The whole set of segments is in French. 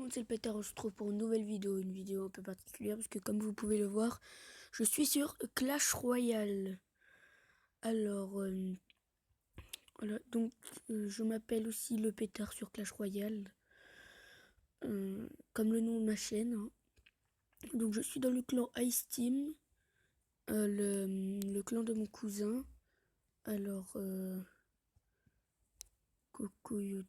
monde, c'est le pétard, on se retrouve pour une nouvelle vidéo, une vidéo un peu particulière parce que comme vous pouvez le voir, je suis sur Clash Royale. Alors, voilà, donc je m'appelle aussi le pétard sur Clash Royale, comme le nom de ma chaîne, hein. Donc je suis dans le clan Ice Team, le clan de mon cousin. Alors, coucou YouTube,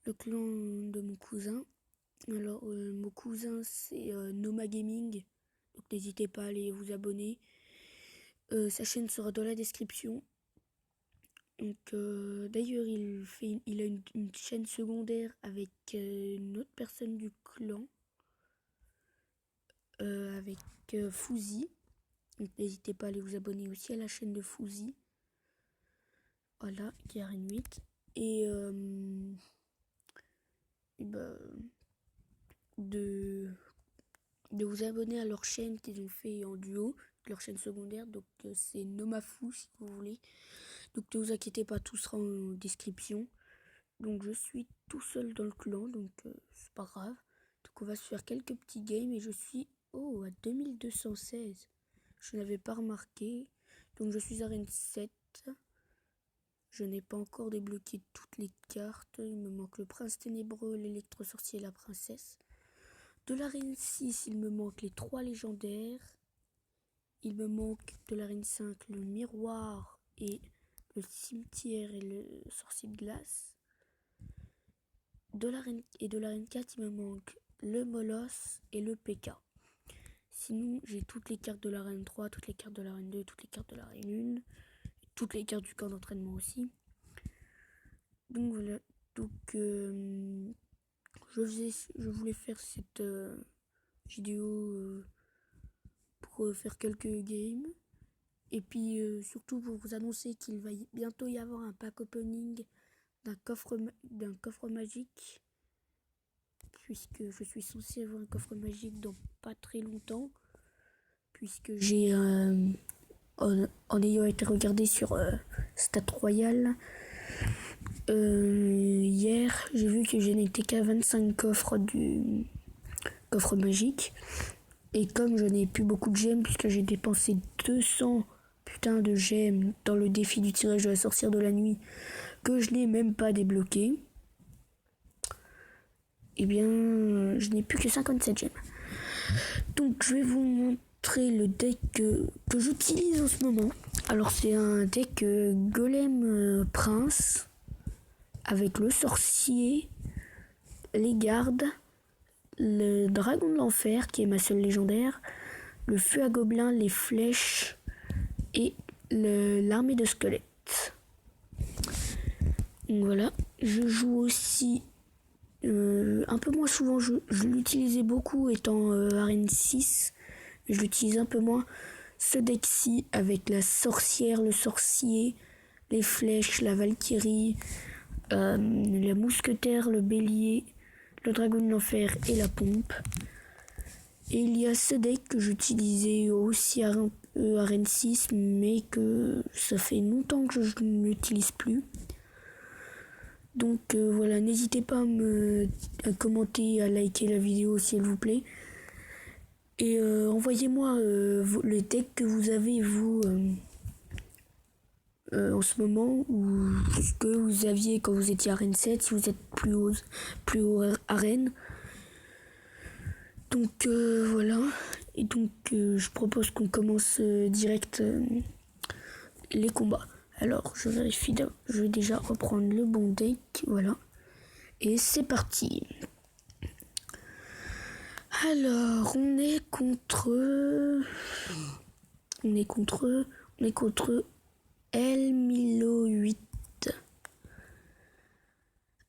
le clan de mon cousin. Alors, mon cousin, c'est Noma Gaming. Donc, n'hésitez pas à aller vous abonner. Sa chaîne sera dans la description. Donc, d'ailleurs, il a une chaîne secondaire avec une autre personne du clan. Avec Fouzi. Donc, n'hésitez pas à aller vous abonner aussi à la chaîne de Fouzi. Voilà, Karen 8. Et bah, de vous abonner à leur chaîne qu'ils ont fait en duo, leur chaîne secondaire. Donc c'est Nomafou si vous voulez. Donc ne vous inquiétez pas, tout sera en description. Donc je suis tout seul dans le clan, donc c'est pas grave. Donc on va se faire quelques petits games et je suis à 2216. Je n'avais pas remarqué. Donc je suis à arène 7. Je n'ai pas encore débloqué toutes les cartes. Il me manque le prince ténébreux, l'électro-sorcier et la princesse. De l'arène 6, il me manque les 3 légendaires. Il me manque de l'arène 5 le miroir et le cimetière et le sorcier de glace. De l'arène 4, il me manque le molosse et le PK. Sinon, j'ai toutes les cartes de l'arène 3, toutes les cartes de l'arène 2, toutes les cartes de l'arène 1, toutes les cartes du camp d'entraînement aussi. Donc voilà. Donc je voulais faire cette vidéo pour faire quelques games. Et puis surtout pour vous annoncer qu'il va bientôt y avoir un pack opening d'un coffre magique. Puisque je suis censé avoir un coffre magique dans pas très longtemps. Puisque j'ai en ayant été regardé sur Stat Royal hier, j'ai vu que je n'étais qu'à 25 coffres du coffre magique. Et comme je n'ai plus beaucoup de gemmes, puisque j'ai dépensé 200 putain de gemmes dans le défi du tirage de la sorcière de la nuit, que je n'ai même pas débloqué, eh bien, je n'ai plus que 57 gemmes. Donc, je vais vous montrer le deck que j'utilise en ce moment. Alors, c'est un deck Golem Prince, avec le sorcier, les gardes, le dragon de l'enfer, qui est ma seule légendaire, le feu à gobelins, les flèches et l'armée de squelettes. Donc voilà, je joue aussi un peu moins souvent, je l'utilisais beaucoup étant arène 6, je l'utilise un peu moins. Ce deck-ci avec la sorcière, le sorcier, les flèches, la valkyrie, la mousquetaire, le bélier, le dragon de l'enfer et la pompe. Et il y a ce deck que j'utilisais aussi à arène 6, mais que ça fait longtemps que je ne l'utilise plus. Donc voilà, n'hésitez pas à commenter, à liker la vidéo s'il vous plaît. Et envoyez-moi le deck que vous avez vous en ce moment, ou ce que vous aviez quand vous étiez arène 7, si vous êtes plus haut arène. Donc voilà, et donc je propose qu'on commence direct les combats. Alors je vérifie, je vais déjà reprendre le bon deck, voilà, et c'est parti. Alors on est contre El Milo 8.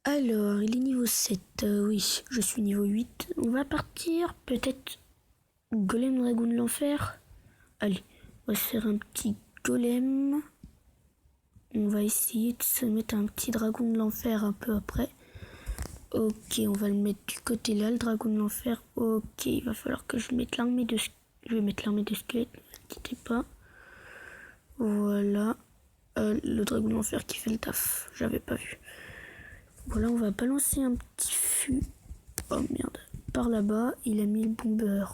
Alors, il est niveau 7. Oui, je suis niveau 8. On va partir, peut-être Golem Dragon de l'Enfer. Allez, on va se faire un petit Golem. On va essayer de se mettre un petit Dragon de l'Enfer un peu après. Ok, on va le mettre du côté là, le Dragon de l'Enfer. Ok, il va falloir que je mette l'armée de... Je vais mettre l'armée de squelettes, ne quittez pas. Voilà. Le Dragon de l'Enfer qui fait le taf, j'avais pas vu. Voilà, on va balancer un petit fût. Oh merde. Par là-bas, il a mis le bomber.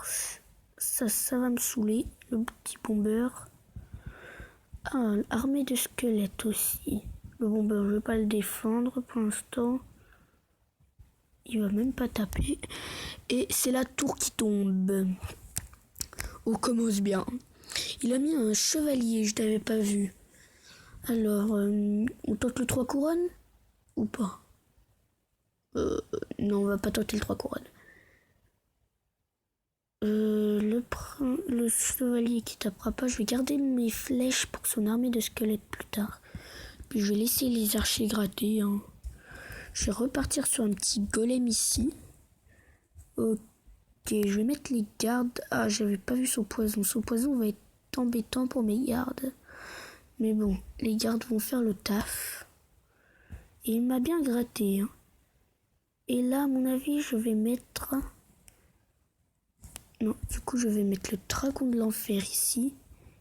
Ça va me saouler, le petit bomber. Ah, armée de squelettes aussi. Le bomber, je vais pas le défendre pour l'instant. Il va même pas taper. Et c'est la tour qui tombe. On commence bien. Il a mis un chevalier, je l'avais pas vu. Alors, on tente le 3 couronnes ou pas? Non, on va pas tenter le 3 couronnes. Le chevalier qui tapera pas, je vais garder mes flèches pour son armée de squelettes plus tard. Puis je vais laisser les archers gratter. Hein. Je vais repartir sur un petit golem ici. Ok, je vais mettre les gardes. Ah, j'avais pas vu son poison. Son poison va être embêtant pour mes gardes. Mais bon, les gardes vont faire le taf. Et il m'a bien gratté. Hein. Et là, à mon avis, je vais mettre... Non, du coup, je vais mettre le dragon de l'enfer ici.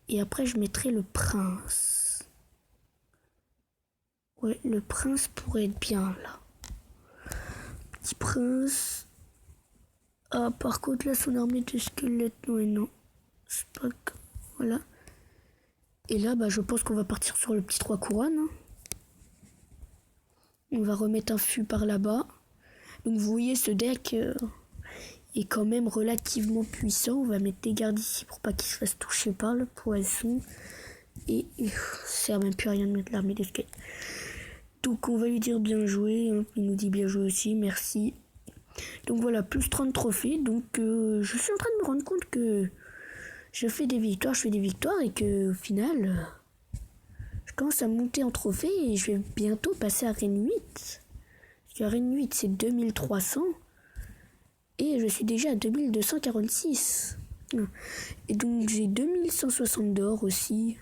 Et après, je mettrai le prince. Ouais, le prince pourrait être bien, là. Petit prince. Ah, par contre, là, son armée de squelettes, non et non. C'est pas... Voilà. Et là, bah, je pense qu'on va partir sur le petit 3 couronnes. Hein. On va remettre un fût par là-bas. Donc, vous voyez, ce deck est quand même relativement puissant. On va mettre des gardes ici pour pas qu'il se fasse toucher par le poison. Et ça sert même plus à rien de mettre l'armée de squelettes. Donc, on va lui dire bien joué. Hein. Il nous dit bien joué aussi, merci. Donc voilà, plus 30 trophées. Donc, je suis en train de me rendre compte que je fais des victoires et que au final, je commence à monter en trophée et je vais bientôt passer à Reine 8. Parce qu'à Reine 8, c'est 2300 et je suis déjà à 2246. Et donc j'ai 2160 d'or aussi.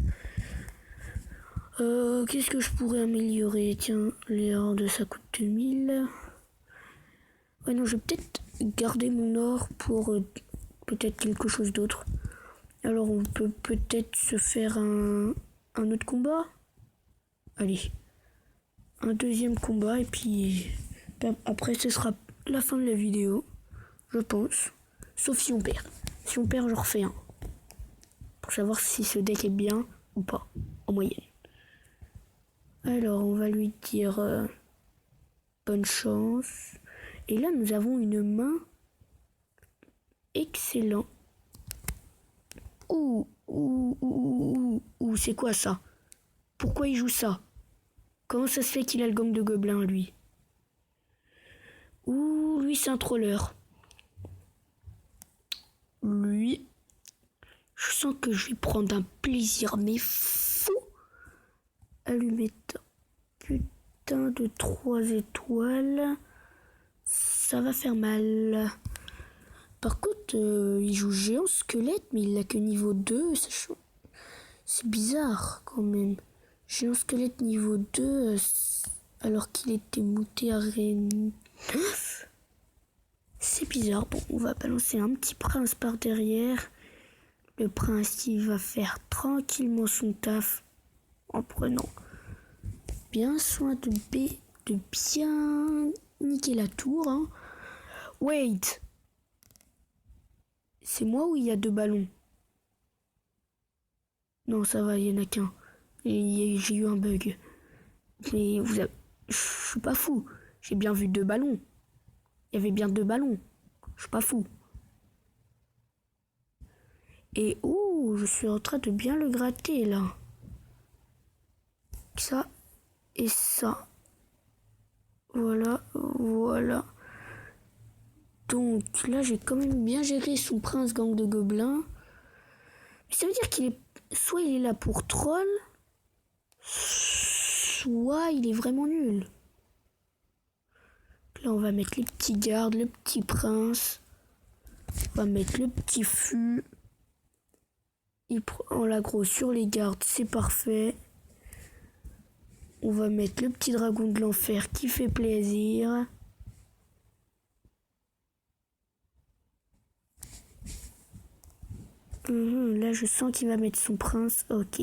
Qu'est-ce que je pourrais améliorer? Tiens, les hordes ça coûte 2000. Ouais non, je vais peut-être garder mon or pour peut-être quelque chose d'autre. Alors on peut peut-être se faire un autre combat. Allez, un deuxième combat et puis après ce sera la fin de la vidéo, je pense. Sauf si on perd. Si on perd, je refais un. Pour savoir si ce deck est bien ou pas, en moyenne. Alors on va lui dire bonne chance. Et là nous avons une main excellente. Ouh, c'est quoi ça? Pourquoi il joue ça? Comment ça se fait qu'il a le gang de gobelins, lui? Ouh, lui, c'est un troller. Lui, je sens que je vais prendre un plaisir, mais fou, à lui mettre putain de 3 étoiles. Ça va faire mal. Par contre, il joue géant squelette, mais il n'a que niveau 2. C'est bizarre, quand même. Géant squelette niveau 2, alors qu'il était monté à Reine. C'est bizarre. Bon, on va balancer un petit prince par derrière. Le prince, il va faire tranquillement son taf en prenant bien soin de bien niquer la tour. Hein. Wait! C'est moi ou il y a 2 ballons? Non, ça va, il y en a qu'un. J'ai eu un bug. Mais je suis pas fou. J'ai bien vu 2 ballons. Il y avait bien 2 ballons. Je suis pas fou. Et je suis en train de bien le gratter là. Ça et ça. Voilà. Donc là, j'ai quand même bien géré son prince gang de gobelins. Mais ça veut dire qu'il est... Soit il est là pour troll, soit il est vraiment nul. Là, on va mettre les petits gardes, le petit prince. On va mettre le petit fût. Il prend l'aggro sur les gardes, c'est parfait. On va mettre le petit dragon de l'enfer qui fait plaisir. Là, je sens qu'il va mettre son prince. Ok.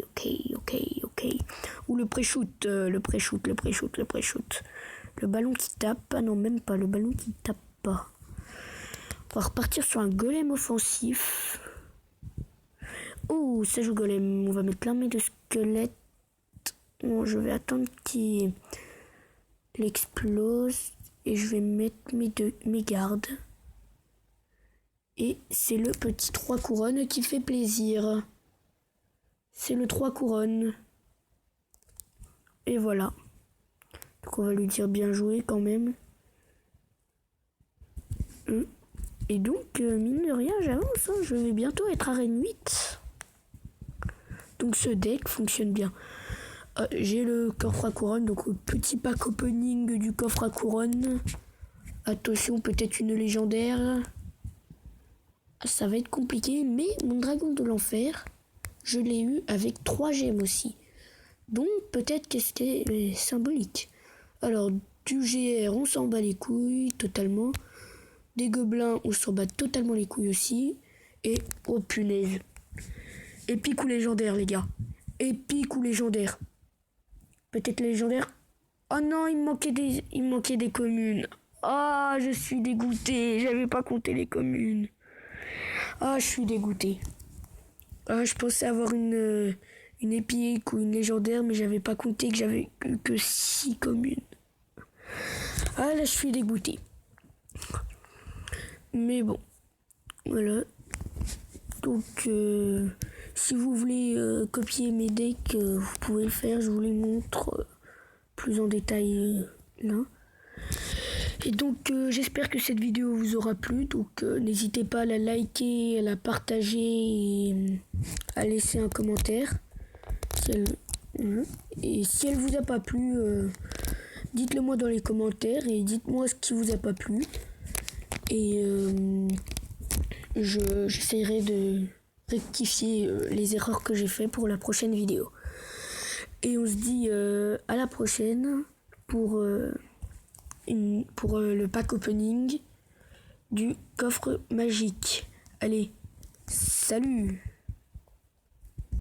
ok. Ou le pré-shoot, le pré-shoot. Le ballon qui tape, ah non, même pas, le ballon qui tape pas. On va repartir sur un golem offensif. Oh, ça joue golem, on va mettre l'armée de squelettes. Bon, je vais attendre qu'il explose et je vais mettre mes gardes. Et c'est le petit 3 couronnes qui fait plaisir. C'est le 3 couronnes. Et voilà. Donc on va lui dire bien joué quand même. Et donc, mine de rien, j'avance. Je vais bientôt être arène 8. Donc ce deck fonctionne bien. J'ai le coffre à couronne, donc le petit pack opening du coffre à couronne. Attention, peut-être une légendaire. Ça va être compliqué, mais mon dragon de l'enfer, je l'ai eu avec 3 gemmes aussi. Donc peut-être que c'était symbolique. Alors du GR, on s'en bat les couilles totalement. Des gobelins, on s'en bat totalement les couilles aussi. Et oh punaise. Épique ou légendaire les gars. Épique ou légendaire. Peut-être légendaire. Oh non, il me manquait des communes. Ah, je suis dégoûté. J'avais pas compté les communes. Ah, je suis dégoûté. Ah, je pensais avoir une épique ou une légendaire, mais j'avais pas compté que j'avais que 6 communes. Ah, là, je suis dégoûté. Mais bon, voilà. Donc, si vous voulez copier mes decks, vous pouvez le faire. Je vous les montre plus en détail là. Et donc j'espère que cette vidéo vous aura plu, donc n'hésitez pas à la liker, à la partager et à laisser un commentaire. Et si elle vous a pas plu, dites-le moi dans les commentaires et dites-moi ce qui vous a pas plu. Et j'essaierai de rectifier les erreurs que j'ai fait pour la prochaine vidéo. Et on se dit à la prochaine pour le pack opening du coffre magique. Allez, salut!